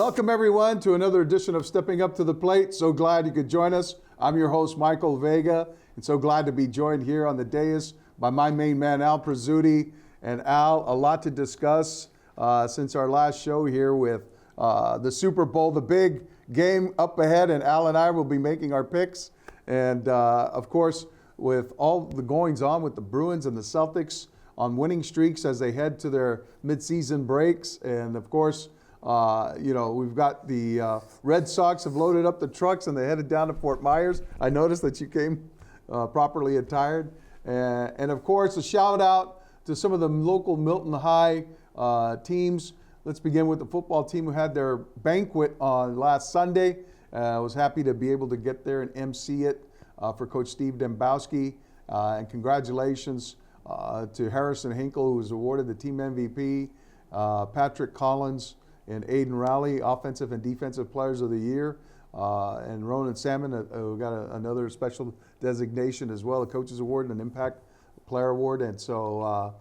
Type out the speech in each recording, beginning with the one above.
Welcome, everyone, to another edition of Stepping Up to the Plate. So glad you could join us. I'm your host, Michael Vega, and so glad to be joined here on the dais by my main man, Al Prizzuti. And Al, a lot to discuss since our last show here with the Super Bowl, the big game up ahead, and Al and I will be making our picks. And of course, with all the goings on with the Bruins and the Celtics on winning streaks as they head to their midseason breaks. And of course, we've got the Red Sox have loaded up the trucks and they headed down to Fort Myers. I noticed that you came properly attired. And of course, a shout out to some of the local Milton High teams. Let's begin with the football team who had their banquet on last Sunday. I was happy to be able to get there and MC it for Coach Steve Dembowski. And congratulations to Harrison Hinkle, who was awarded the team MVP, Patrick Collins and Aiden Rowley, Offensive and Defensive Players of the Year, and Ronan Salmon, who got another special designation as well, a Coach's Award and an Impact Player Award. And so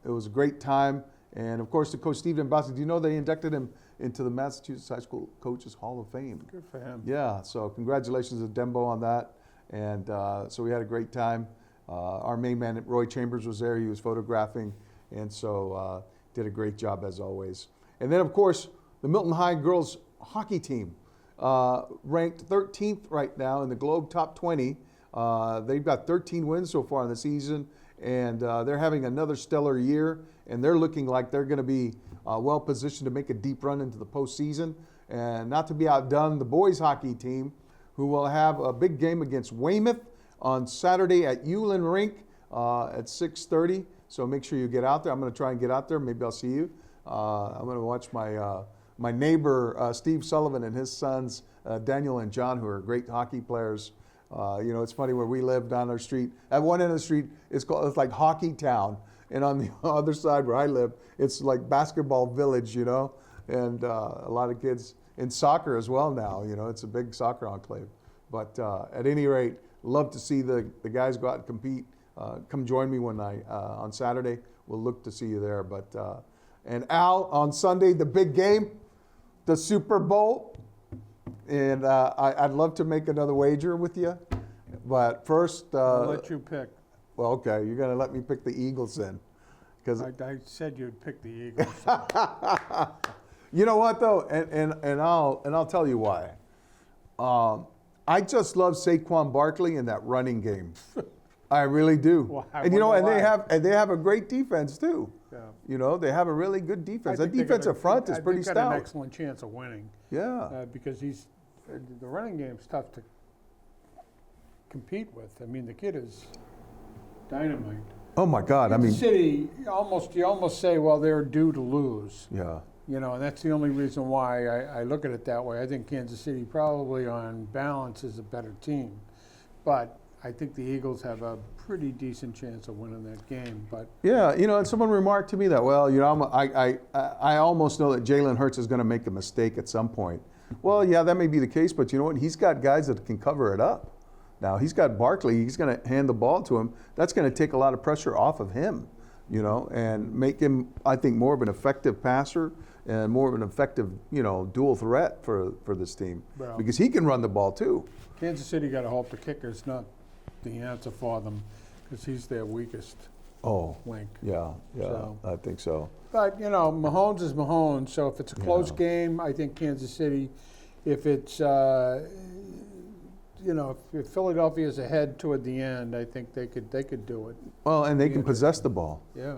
it was a great time. And of course, to Coach Steve Dembowski, do you know they inducted him into the Massachusetts High School Coaches Hall of Fame? Good for him. Yeah, so congratulations to Dembo on that. And so we had a great time. Our main man, Roy Chambers, was there. He was photographing, and so did a great job as always. And then, of course, the Milton High girls hockey team, ranked 13th right now in the Globe Top 20. They've got 13 wins so far in the season, and they're having another stellar year, and they're looking like they're going to be well positioned to make a deep run into the postseason. And not to be outdone, the boys hockey team, who will have a big game against Weymouth on Saturday at Ulen Rink at 6:30. So make sure you get out there. I'm going to try and get out there. Maybe I'll see you. I'm going to watch my neighbor, Steve Sullivan, and his sons, Daniel and John, who are great hockey players. It's funny where we live down our street. At one end of the street, it's like Hockey Town. And on the other side where I live, it's like Basketball Village, and a lot of kids in soccer as well now. It's a big soccer enclave. But at any rate, love to see the guys go out and compete. Come join me on Saturday. We'll look to see you there. But and Al, on Sunday, the big game, the Super Bowl. And I'd love to make another wager with you. But first... I'll let you pick. Well, okay, you're going to let me pick the Eagles then. I said you'd pick the Eagles. You know what, though? And I'll tell you why. I just love Saquon Barkley in that running game. I really do. Well, and they have a great defense too. Yeah. They have a really good defense. That defensive front is pretty stout. Got an excellent chance of winning. Yeah. Because the running game's tough to compete with. I mean, the kid is dynamite. Oh my God! Kansas City, you almost say, well, they're due to lose. Yeah. And that's the only reason why I look at it that way. I think Kansas City probably on balance is a better team, but I think the Eagles have a pretty decent chance of winning that game. But yeah, and someone remarked to me that, well, I almost know that Jalen Hurts is going to make a mistake at some point. Well, yeah, that may be the case, but you know what? He's got guys that can cover it up. Now he's got Barkley. He's going to hand the ball to him. That's going to take a lot of pressure off of him, and make him, I think, more of an effective passer and more of an effective, dual threat for this team, because he can run the ball too. Kansas City got to hope the kicker's not the answer for them, because he's their weakest link. Yeah, so. I think so. But, Mahomes is Mahomes, so if it's a close game, I think Kansas City, if it's, if Philadelphia's ahead toward the end, I think they could do it. Well, and they can possess the ball. Yeah.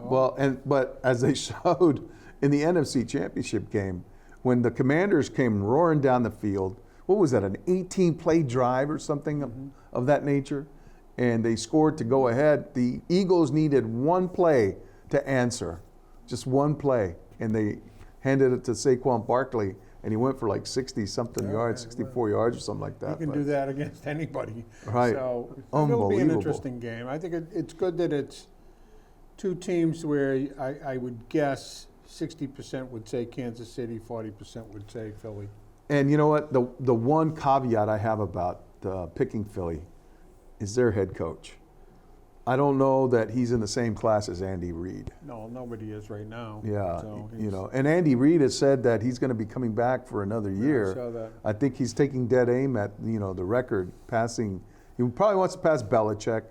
But as they showed in the NFC Championship game, when the Commanders came roaring down the field, what was that, an 18-play drive or something of that nature? And they scored to go ahead. The Eagles needed one play to answer, just one play. And they handed it to Saquon Barkley, and he went for like 60-something yards, 64 yards or something like that. He can do that against anybody. Right. So it'll be an interesting game. I think it's good that it's two teams where I would guess 60% would say Kansas City, 40% would say Philly. And you know what? The one caveat I have about picking Philly is their head coach. I don't know that he's in the same class as Andy Reid. No, nobody is right now. Yeah, So you know, and Andy Reid has said that he's going to be coming back for another year. I saw that. I think he's taking dead aim at, you know, the record passing. He probably wants to pass Belichick,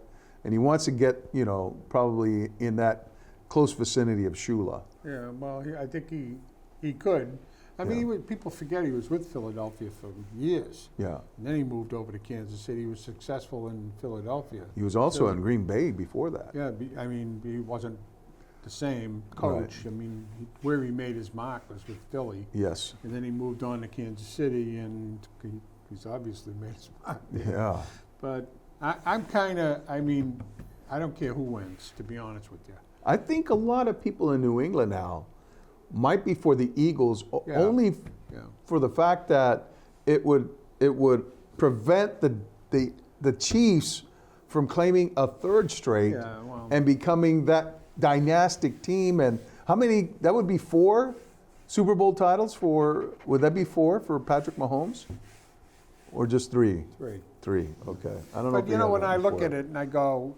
and he wants to get, you know, probably in that close vicinity of Shula. Yeah, well, I think he could. I mean, Yeah. people forget he was with Philadelphia for years. Yeah. And then he moved over to Kansas City. He was successful in Philadelphia. He was also So- in Green Bay before that. Yeah, I mean, he wasn't the same coach. I mean, where he made his mark was with Philly. Yes. And then he moved on to Kansas City, and he's obviously made his mark. Yeah. But I'm kind of, I mean, I don't care who wins, to be honest with you. I think a lot of people in New England now might be for the Eagles Yeah. only Yeah. for the fact that it would prevent the Chiefs from claiming a third straight Yeah, well. and becoming that dynastic team. And how many? That would be 4 Super Bowl titles for. Would that be 4 for Patrick Mahomes, or just 3? Great. 3. Okay. I don't know. But you know, when I look at it and I go,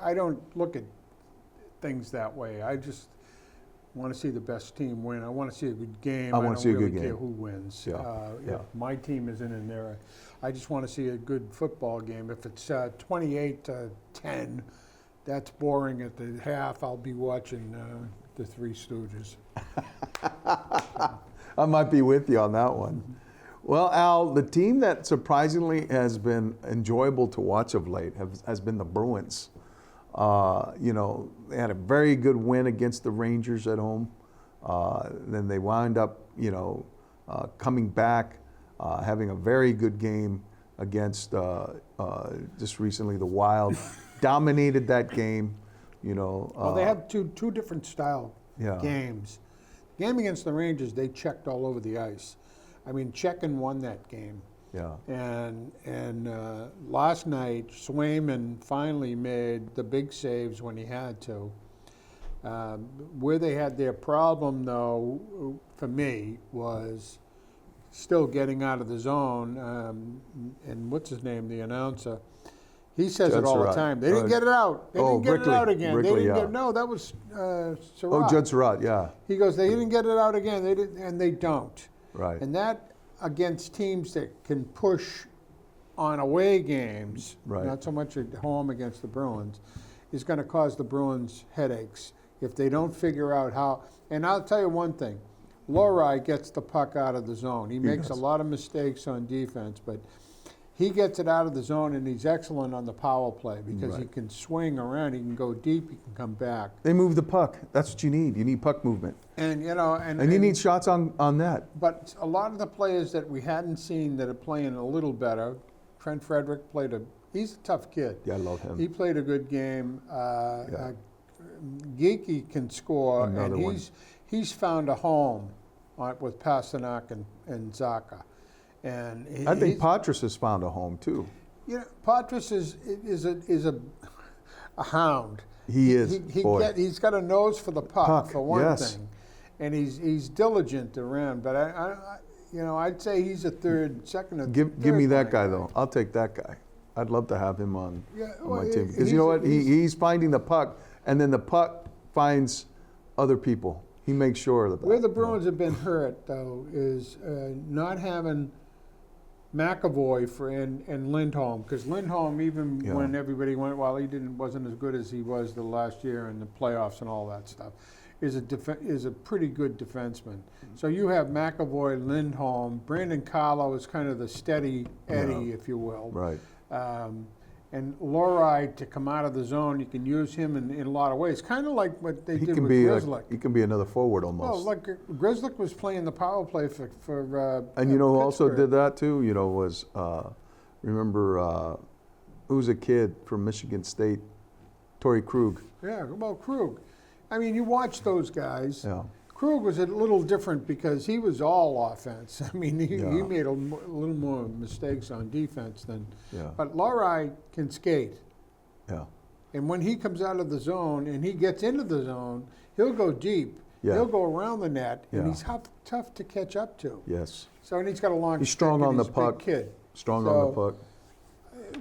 I don't look at things that way. I just want to see the best team win. I want to see a good game. I want to see a good don't really care game. who wins. Yeah, yeah. If my team isn't in there, I just want to see a good football game. If it's 28-10, that's boring at the half. I'll be watching the Three Stooges. I might be with you on that one. Well, Al, the team that surprisingly has been enjoyable to watch of late has been the Bruins. You know, they had a very good win against the Rangers at home. Then they wound up, you know, coming back, having a very good game against just recently the Wild. Dominated that game, you know. Well, they have two different style Yeah. games. Game against the Rangers, they checked all over the ice. I mean, Checkin won that game. Yeah. And last night, Swayman finally made the big saves when he had to. Where they had their problem, though, for me, was still getting out of the zone. And what's his name, the announcer? He says it all the Surratt. time. They didn't get it out. They didn't get Brickley. it out again. Brickley, they didn't yeah. get, no, that was Surratt. Oh, Judd Surratt, yeah. He goes, they didn't get it out again. They didn't, and they don't. Right. And that against teams that can push on away games, Right. not so much at home against the Bruins, is going to cause the Bruins headaches if they don't figure out how. And I'll tell you one thing, Lori gets the puck out of the zone. He makes does. a lot of mistakes on defense, but he gets it out of the zone, and he's excellent on the power play because he Right. can swing around, he can go deep, he can come back. They move the puck. That's what you need. You need puck movement. And, you know, And you need shots on net. But a lot of the players that we hadn't seen that are playing a little better, Trent Frederick he's a tough kid. Yeah, I love him. He played a good game. Yeah. Geeky can score, Another and one. he's found a home with Pasternak and Zaka. And I think he's- Patras has found a home too. you know, Patras is a hound. He is. Boy. He's got a nose for the puck, for one yes. thing, and he's diligent around. But I'd say he's a second or Give third me that line guy though. I'll take that guy. I'd love to have him on well, my team because he's- you know what? he's- He's finding the puck, and then the puck finds other people. He makes sure of that. Where the Bruins have been hurt, though, is not having McAvoy and Lindholm, because Lindholm, even Yeah. when everybody went, well, wasn't as good as he was the last year in the playoffs and all that stuff, is a pretty good defenseman. So you have McAvoy, Lindholm, Brandon Carlo is kind of the steady Eddie, if you will. Right. And Lori, to come out of the zone, you can use him in a lot of ways. Kind of like what they He did can with be. Grizzlick. He can be another forward Well, almost. like Grizzlick was playing the power play for And you know who also Pittsburgh. did that too? You know, was remember who's a kid from Michigan State, Torrey Krug. Yeah, well, Krug. I mean, you watch those guys. Yeah. Krug was a little different because he was all offense. I mean, he Yeah. made a little more mistakes on defense than. Yeah. But Lori can skate, Yeah. and when he comes out of the zone and he gets into the zone, he'll go deep. Yeah. He'll go around the net, and Yeah. he's tough to catch up to. Yes. So, and he's got a long. He's strong stick, and on the he's a big puck. Kid. Strong So, on the puck.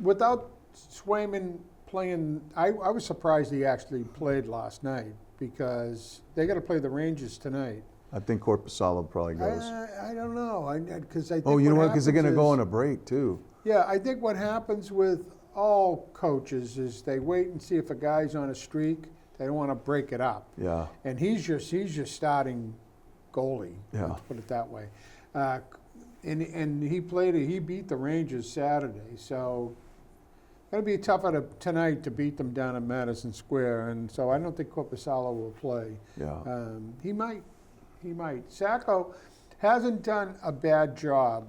Without Swayman playing. I was surprised he actually played last night because they got to play the Rangers tonight. I think Corpusalo probably goes. I don't know, because I think. Oh, you know what? Because Because they're going to go on a break too. Yeah, I think what happens with all coaches is they wait and see if a guy's on a streak. They don't want to break it up. Yeah. And he's your starting goalie. Yeah. Let's put it that way. And he beat the Rangers Saturday, so it'll be tougher tonight to beat them down at Madison Square. And so I don't think Corpusalo will play. Yeah. He might. Sacco hasn't done a bad job.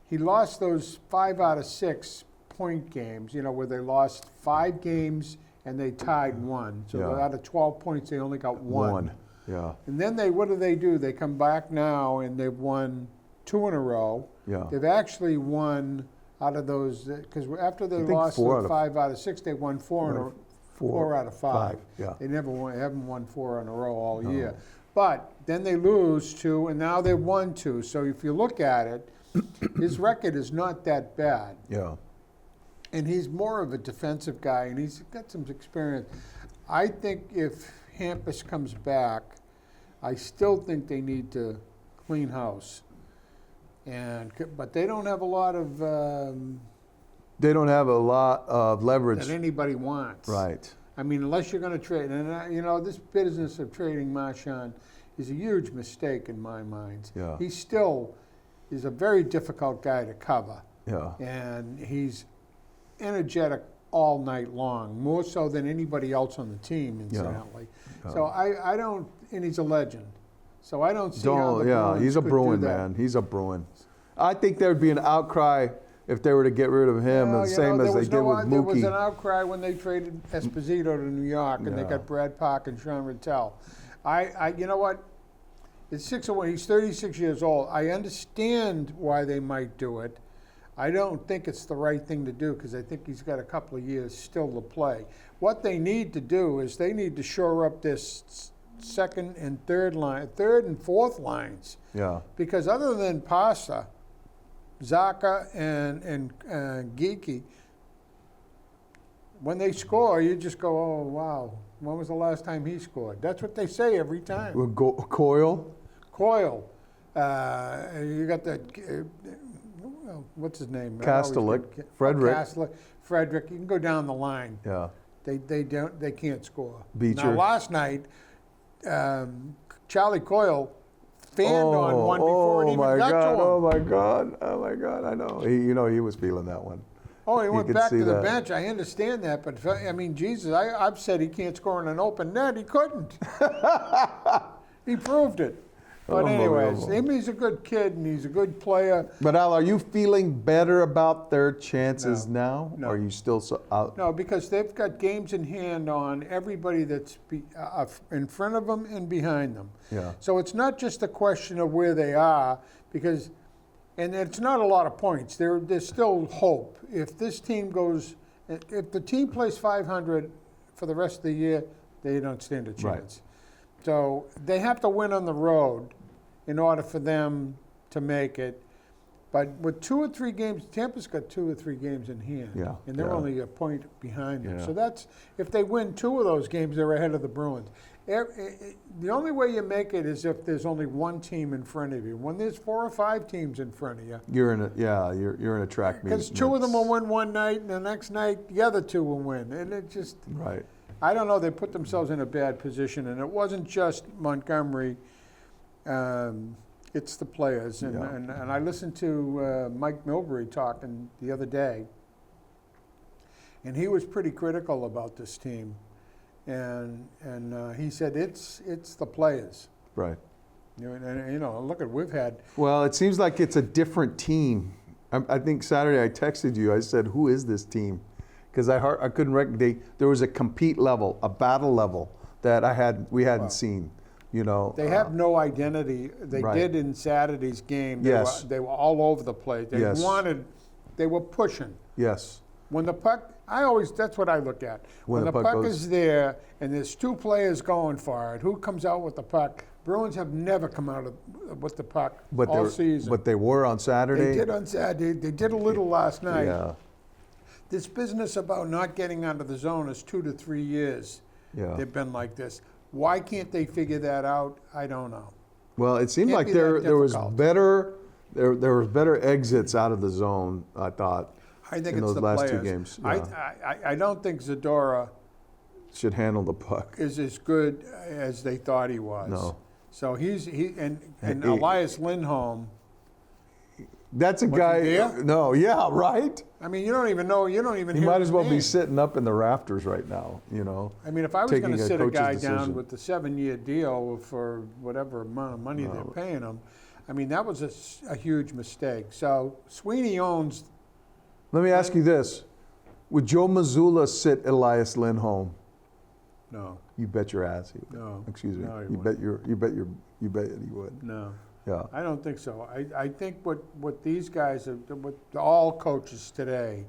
He lost those 5 out of 6 point games, where they lost 5 games and they tied 1. So Yeah. out of 12 points, they only got 1. Yeah. And then what do? They come back now and they've won 2 in a row. Yeah. They've actually won out of those, because after they I think lost 4 out of- 5 out of 6, they won 4 out of 5. Yeah. They haven't won 4 in a row all No. year. But then they lose 2, and now they've won 2. So if you look at it, his record is not that bad. Yeah. And he's more of a defensive guy, and he's got some experience. I think if Hampus comes back, I still think they need to clean house. But they don't have a lot of They don't have a lot of leverage. that anybody wants. Right. I mean, unless you're going to trade. And, this business of trading Marchand is a huge mistake in my mind. Yeah. He still is a very difficult guy to cover. Yeah. And he's energetic all night long, more so than anybody else on the team, incidentally. Yeah. So I don't, and he's a legend. So I don't see how the Bruins he's a could Bruin, do that. man. He's a Bruin. I think there'd be an outcry if they were to get rid of him, Well, the same as they did with There was an Mookie. outcry when they traded Esposito to New York, and they Yeah. got Brad Park and Sean Rattel. You know what? It's 6-1. He's 36 years old. I understand why they might do it. I don't think it's the right thing to do because I think he's got a couple of years still to play. What they need to do is they need to shore up this second and third and fourth lines, Yeah. because other than Pasta, Zaka and Geeky, when they score, you just go, oh, wow, when was the last time he scored? That's what they say every time. With Coyle. Coyle, you got the, what's his name? Kastelik, Frederick. Frederick, you can go down the line. Yeah. They can't score. Beecher. Now, last night, Charlie Coyle fanned on one before it even got to him. Oh my God! I know. He was feeling that one. Oh, he went could back see to the that. bench. I understand that, but I mean, Jesus, I've said he can't score in an open net. He couldn't. He proved it. But anyways, Unbelievable. he's a good kid and he's a good player. But Al, are you feeling better about their chances now? No. Or are you still so out? No, because they've got games in hand on everybody that's in front of them and behind them. Yeah. So it's not just a question of where they are, because, and it's not a lot of points. There's still hope. If this team goes, if the team plays 500 for the rest of the year, they don't stand a chance. Right. So they have to win on the road in order for them to make it. But with 2 or 3 games, Tampa's got 2 or 3 games in hand. Yeah, And they're yeah. only a point behind them. Yeah. So that's, if they win 2 of those games, they're ahead of the Bruins. The only way you make it is if there's only one team in front of you. When there's 4 or 5 teams in front of you, You're in a track meet. because 2 of them will win one night, and the next night the other 2 will win. And it just, Right. I don't know, they put themselves in a bad position. And it wasn't just Montgomery. It's the players. And, Yeah. and I listened to Mike Milbury talking the other day, and he was pretty critical about this team. And he said it's the players. Right. Look at, we've had, Well, it seems like it's a different team. I think Saturday I texted you. I said, "Who is this team?" Because I couldn't recognize. There was a compete level, a battle level that we hadn't seen. they have no identity. They Right. did in Saturday's game. Yes. They were all over the place. Yes. They were pushing. Yes. When the puck, that's what I look at. When the puck goes- is there and there's 2 players going for it, who comes out with the puck? Bruins have never come out with the puck all season. But they were on Saturday. They did on Saturday. They did a little last night. Yeah. This business about not getting out of the zone is 2 to 3 years. Yeah. They've been like this. Why can't they figure that out? I don't know. Well, it seemed Can't like be that there was difficult. there was better exits out of the zone, I thought, I think in it's those the last players. 2 games. I, Yeah. I don't think Zadora Should handle the puck. is as good as they thought he was. No. So and He- Elias Lindholm. That's a Was he guy. there? No, yeah, right. I mean, you don't even know. You don't even. He hear might his as well be name. sitting up in the rafters right now. You know. I mean, if I was taking going to a sit a coach's guy decision. down with the 7-year deal for whatever amount of money they're paying him, I mean, that was a huge mistake. So Sweeney owns. Let me ask you this: would Joe Mazzulla sit Elias Lindholm? No, You bet your ass he would. no, Excuse me. No, he you bet you bet he would. no. Yeah. I don't think so. I think what these guys are, what all coaches today,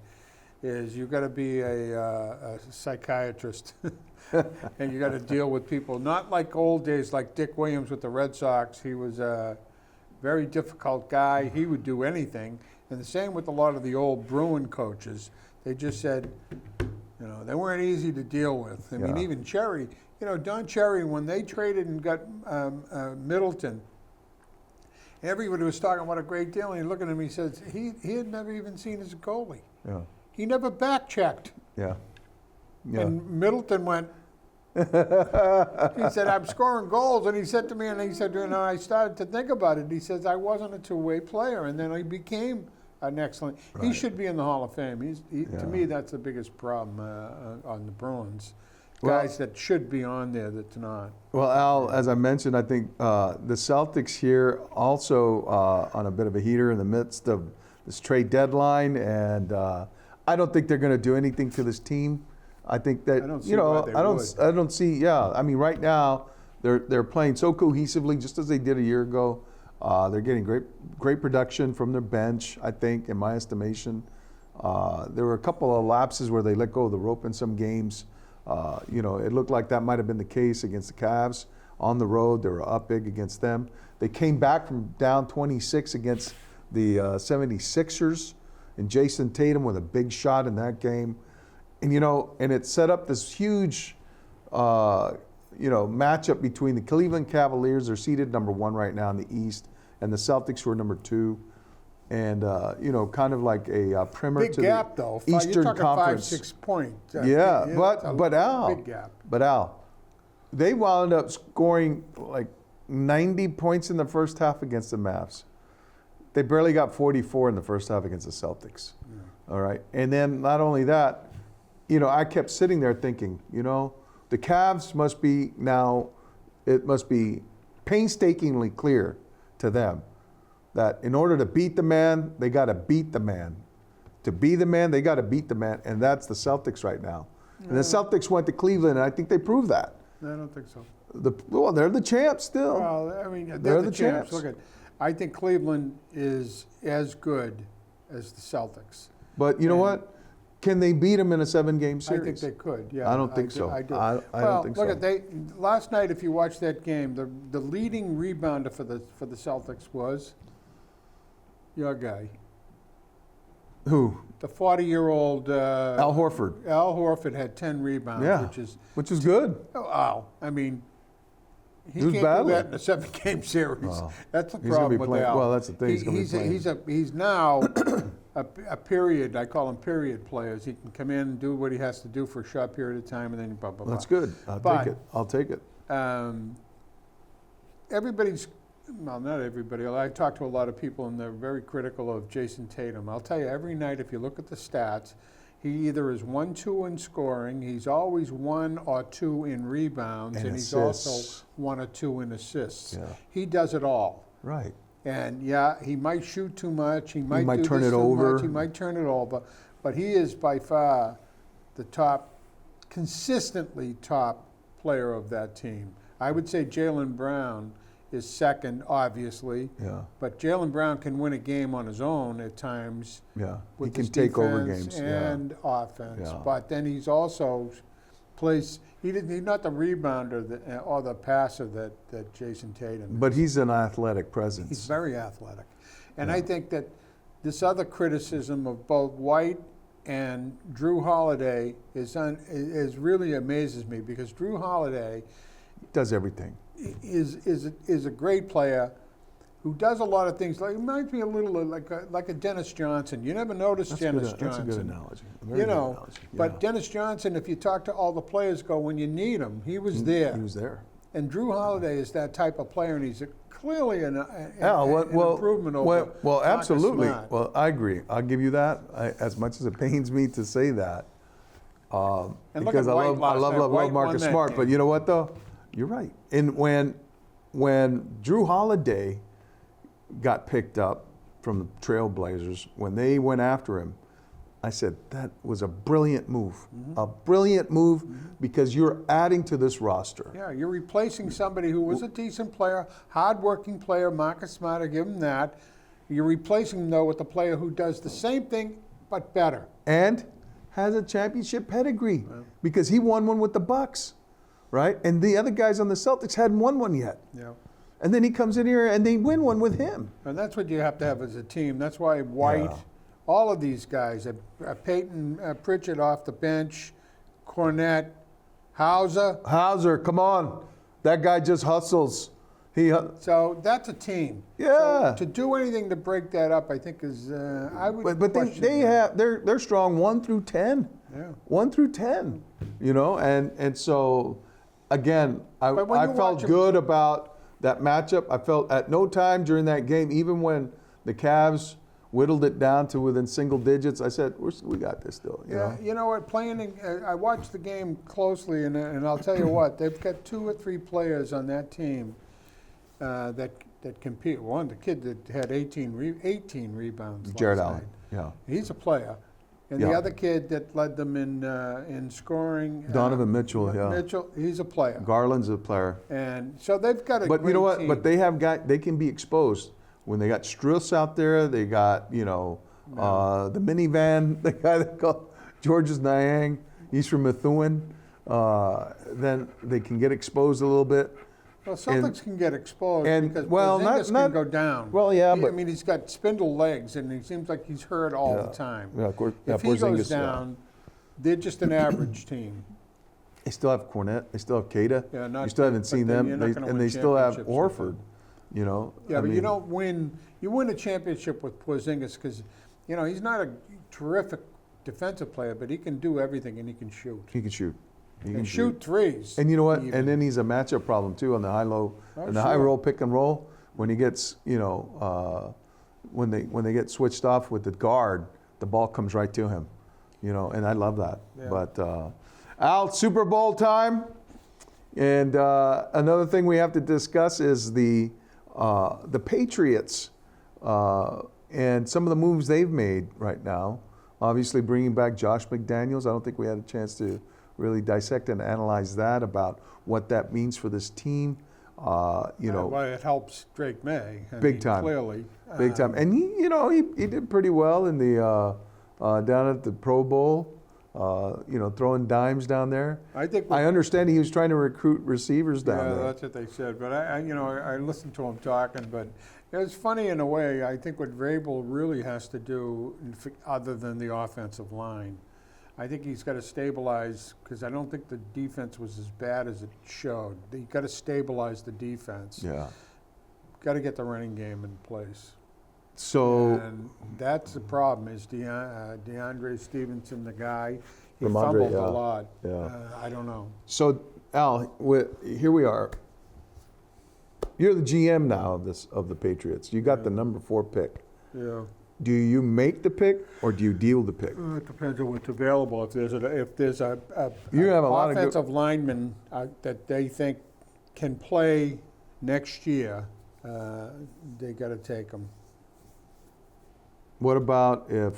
is you got to be a psychiatrist, and you got to deal with people. Not like old days, like Dick Williams with the Red Sox. He was a very difficult guy. He would do anything. And the same with a lot of the old Bruin coaches. They just said, you know, they weren't easy to deal with. I mean, Yeah. even Cherry, you know, Don Cherry, when they traded and got Middleton, everybody was talking about a great deal, and he looked at him, he says he had never even seen as a goalie. Yeah. He never back-checked. Yeah. Yeah. And Middleton went, he said, I'm scoring goals. And he said to me, and he said, you know, I started to think about it. He says, I wasn't a two-way player. And then he became an excellent, he Right. should be in the Hall of Fame. Yeah. To me, that's the biggest problem on the Bruins. Well- Guys that should be on there that's not. Well, Al, as I mentioned, I think the Celtics here also on a bit of a heater in the midst of this trade deadline, and I don't think they're going to do anything to this team. I think that I don't see you know why they would. I don't see. Yeah, I mean, right now they're playing so cohesively, just as they did a year ago. They're getting great production from their bench. I think, in my estimation, there were a couple of lapses where they let go of the rope in some games. You know, it looked like that might have been the case against the Cavs on the road. They were up big against them. They came back from down 26 against the 76ers, and Jason Tatum with a big shot in that game. And, you know, and it set up this huge, you know, matchup between the Cleveland Cavaliers, they're seated number 1 right now in the East, and the Celtics, who are number 2. And, you know, kind of like a primer Big to gap, the though. Eastern You're talking Conference. 5-6 point. Yeah, it's but a Al, big gap. but Al, they wound up scoring like 90 points in the first half against the Mavs. They barely got 44 in the first half against the Celtics. All right, and then not only that, you know, I kept sitting there thinking, you know, the Cavs must be now, it must be painstakingly clear to them that in order to beat the man, they got to beat the man. To be the man, they got to beat the man, and that's the Celtics right now. And the Celtics went to Cleveland, and I think they proved that. I don't think so. Well, they're the champs still. Well, I mean, They're they're the the champs. champs. Look at, I think Cleveland is as good as the Celtics. But you know And- what? Can they beat them in a 7-game I series? think they could. Yeah, I don't think do- so. I do. I Well, don't think look so. at last night. If you watched that game, the leading rebounder for the Celtics was your guy, Who? the 40-year-old Al Horford. Al Horford had 10 rebounds, Yeah. which is Which is good. Al. I mean, he He was can't battling. do that in a 7-game series. Well, That's the he's gonna be problem with playing- Al. well, that's the thing, he's gonna be playing. He's now a period. I call him period players. He can come in and do what he has to do for a short period of time, and then blah blah blah. That's good. But- I'll take it. Everybody's, well, not everybody. I talk to a lot of people, and they're very critical of Jason Tatum. I'll tell you, every night, if you look at the stats, he either is 1-2 in scoring, he's always 1 or 2 in rebounds, And and he's assists. also 1 or 2 in assists. Yeah. He does it all. Right. And yeah, he might shoot too much. He might might do turn this it too over. much, he might turn it over, but he is by far the top, consistently top player of that team. I would say Jaylen Brown is second, obviously, Yeah. but Jaylen Brown can win a game on his own at times Yeah. He with can his take over defense games. Yeah. and offense. Yeah. But then he's also plays. He's not the rebounder or the passer that Jason Tatum is. But he's an athletic presence. He's very athletic. And Yeah. I think that this other criticism of both White And Drew Holiday is really amazes me, because Drew Holiday Does everything. is a great player who does a lot of things. Like, reminds me a little of like a Dennis Johnson. You never noticed Dennis Johnson. That's a good analogy. A very You good know, analogy. but Yeah. Dennis Johnson, if you talk to all the players, go, when you need him, he was there. He was there. And Drew Holiday is that type of player, and he's clearly an Well, improvement over well, Marcus absolutely. Smart. Well, I agree. I'll give you that. As much as it pains me to say that, And look because at I White love last night. White won Marcus that Smart. game. But you know what though? You're right. And when Drew Holiday got picked up from the Trailblazers, when they went after him, I said that was a brilliant move. A brilliant move, because you're adding to this roster. Yeah, you're replacing somebody who was a decent player, hard-working player. Marcus Smart, I give him that. You're replacing him, though, with a player who does the same thing but better. And has a championship pedigree, because he won one with the Bucks, right? And the other guys on the Celtics hadn't won one yet. Yeah. And then he comes in here and they win one with him. And that's what you have to have as a team. That's why White, Yeah. all of these guys, Peyton Pritchard off the bench, Cornette, Hauser, come on. That guy just hustles. So that's a team. Yeah. So to do anything to break that up, I think is I would. But question they're strong 1 through 10. Yeah. 1 through 10. You know, and so again, But when I you felt watch 'em- good about that matchup. I felt at no time during that game, even when the Cavs whittled it down to within single digits, I said, we got this still. You know? You know what? I watched the game closely, and I'll tell you what, they've got 2 or 3 players on that team that compete. One, the kid that had 18 rebounds. Jared last Allen. night. Yeah. He's a player. And the Yeah. other kid that led them in scoring, Donovan Mitchell, yeah. Mitchell, he's a player. Garland's a player. And so they've got a But great you know what? team. But they can be exposed. When they got Struss out there, they got, the minivan, the guy that called Georges Niang, he's from Methuen. Then they can get exposed a little bit. Well, Celtics can get exposed because well, Porzingis not- can go down. well, yeah, I but- mean, he's got spindle legs, and he seems like he's hurt all Yeah. the time. Yeah, of course. Yeah, If he Porzingis, goes down, they're just an average team. They still have Cornette. They still have Cada. Yeah, not- you still haven't but seen then them. you're not gonna And win they still have championships with Horford. Yeah, but you don't win. You win a championship with Porzingis because, he's not a terrific defensive player, but he can do everything, and he can shoot. He can shoot. He And can shoot threes. And you know what? even. And then he's a matchup problem too on the high-low, Oh, and the high sure. roll pick and roll. When he gets, when they get switched off with the guard, the ball comes right to him. And I love that. Yeah. But Al, Super Bowl time, and another thing we have to discuss is the Patriots and some of the moves they've made right now. Obviously, bringing back Josh McDaniels. I don't think we had a chance to really dissect and analyze that about what that means for this team. Well, it helps Drake May. Big time. Clearly. Big time. And he did pretty well in the down at the Pro Bowl. Throwing dimes down there. I understand he was trying to recruit receivers down Yeah, there. that's what they said. But I listened to him talking, but it was funny in a way. I think what Vrabel really has to do, other than the offensive line, I think he's got to stabilize, because I don't think the defense was as bad as it showed. You got to stabilize the defense. Yeah. Got to get the running game in place. So And that's the problem. Is DeAndre Stevenson the guy? He Ramondre, fumbled yeah. a lot. Yeah. I don't know. So Al, here we are. You're the GM now of the Patriots. You got the number 4 pick. Yeah. Do you make the pick or do you deal the pick? It depends on what's available. If there's a You have a lot of good- offensive lineman that they think can play next year, they got to take him. What about if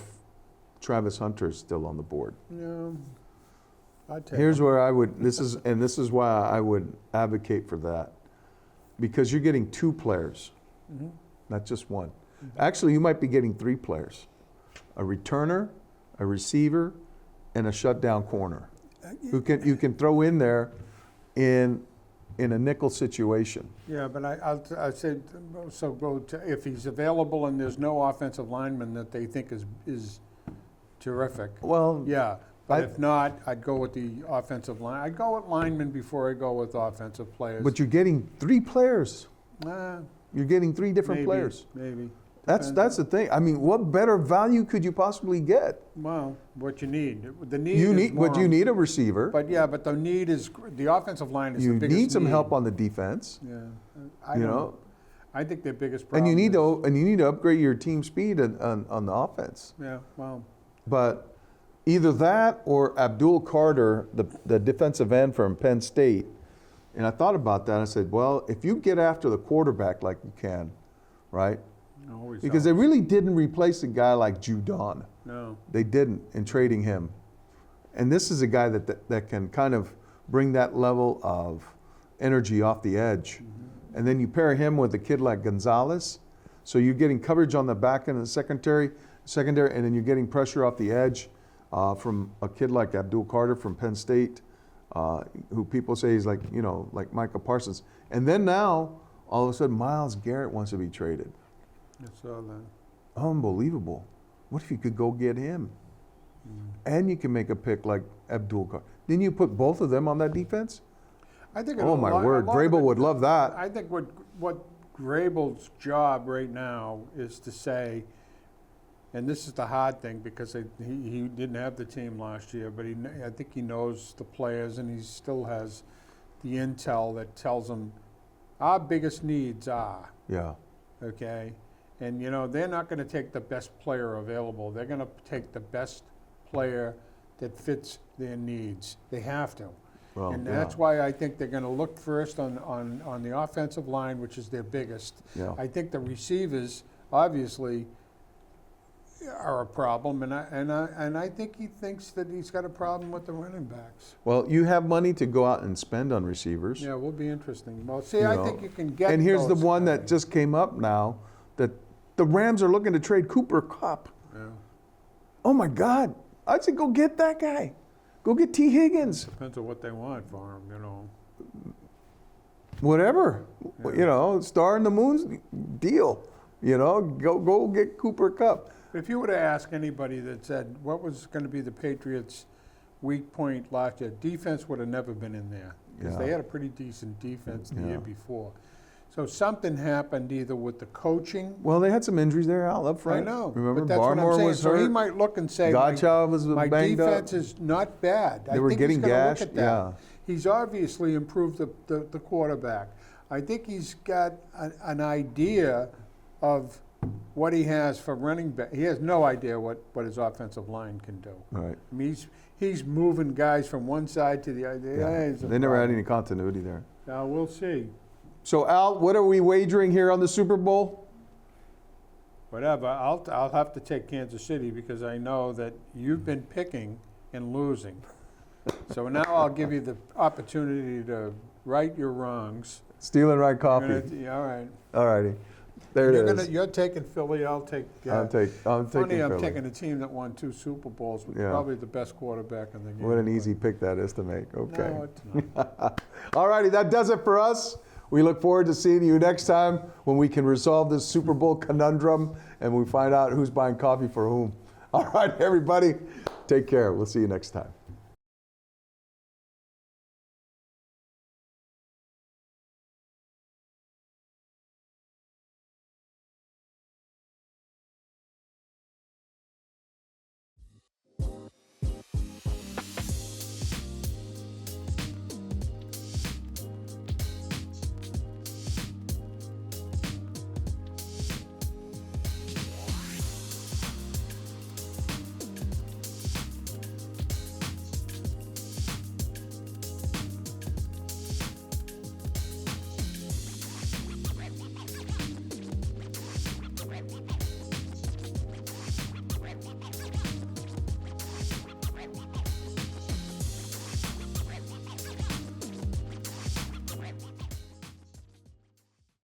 Travis Hunter's still on the board? Yeah, I'd take Here's him. where I would. This is why I would advocate for that, because you're getting 2 players, not just one. Actually, you might be getting 3 players: a returner, a receiver, and a shutdown corner. Who you can throw in there in a nickel situation. Yeah, but I said so. Go to if he's available and there's no offensive lineman that they think is terrific. Well, Yeah, but I- if not, I'd go with the offensive line. I'd go with linemen before I go with offensive players. but you're getting 3 players. Nah, You're getting 3 different maybe, players. Maybe. That's Depends. the thing. I mean, what better value could you possibly get? Well, what you need. The need You is need, more but you need a receiver. But yeah, but the need is, the offensive line is You the biggest need some need. help on the defense. Yeah. I You don't know? I think their biggest And problem you need is- to upgrade your team speed on the offense. Yeah, well, But either that or Abdul Carter, the defensive end from Penn State. And I thought about that. I said, well, if you get after the quarterback like you can, right? always Because they helps. really didn't replace a guy like Judon. No. They didn't in trading him. And this is a guy that can kind of bring that level of energy off the edge. And then you pair him with a kid like Gonzalez. So you're getting coverage on the back end of the secondary, and then you're getting pressure off the edge from a kid like Abdul Carter from Penn State, who people say is like, like Micah Parsons. And then now, all of a sudden, Myles Garrett wants to be traded. I saw that. Unbelievable. What if you could go get him? And you can make a pick like Abdul Carter. Didn't you put both of them on that defense? I think Oh my word, a lot of Vrabel it- would love that. I think what Vrabel's job right now is to say, and this is the hard thing because he didn't have the team last year, but I think he knows the players and he still has the intel that tells him our biggest needs are, Yeah. okay? And they're not going to take the best player available. They're going to take the best player that fits their needs. They have to. Well, And yeah. that's why I think they're going to look first on the offensive line, which is their biggest. Yeah. I think the receivers obviously are a problem, and I think he thinks that he's got a problem with the running backs. Well, you have money to go out and spend on receivers. Yeah, it will be interesting. Well, see, You I know, think you can get. And here's the those one that guys. just came up now, that the Rams are looking to trade Cooper Kupp. Yeah. Oh my God. I'd say go get that guy. Go get T. Higgins. Depends on what they want for him, Whatever. Yeah. Star in the Moon's deal. Go get Cooper Kupp. If you were to ask anybody that said what was going to be the Patriots' weak point last year, defense would have never been in there because Yeah. they had a pretty decent defense the Yeah. year before. So something happened either with the coaching. Well, they had some injuries there out up I front. know, Remember, but that's what Barmore I'm saying. was So hurt. he might look and say, Godchild was my banged defense up. is not bad. They were think getting he's gonna gashed, look at that. yeah. He's obviously improved the quarterback. I think he's got an idea of what he has for running back. He has no idea what his offensive line can do. Right. I mean, he's moving guys from one side to the other. Yeah. It's a They never had problem. any continuity there. Now, we'll see. So, Al, what are we wagering here on the Super Bowl? Whatever. I'll have to take Kansas City because I know that you've been picking and losing. So now I'll give you the opportunity to right your wrongs. Steal and Ride You're Coffee. gonna- all right. All righty. There it is. You're taking Philly. I'll take. I'm taking Funny, I'm Philly. taking a team that won 2 Super Bowls with Yeah. probably the best quarterback in the game. What an but- easy pick that is to make. Okay. No, it's not. All righty, that does it for us. We look forward to seeing you next time when we can resolve this Super Bowl conundrum and we find out who's buying coffee for whom. All right, everybody, take care. We'll see you next time.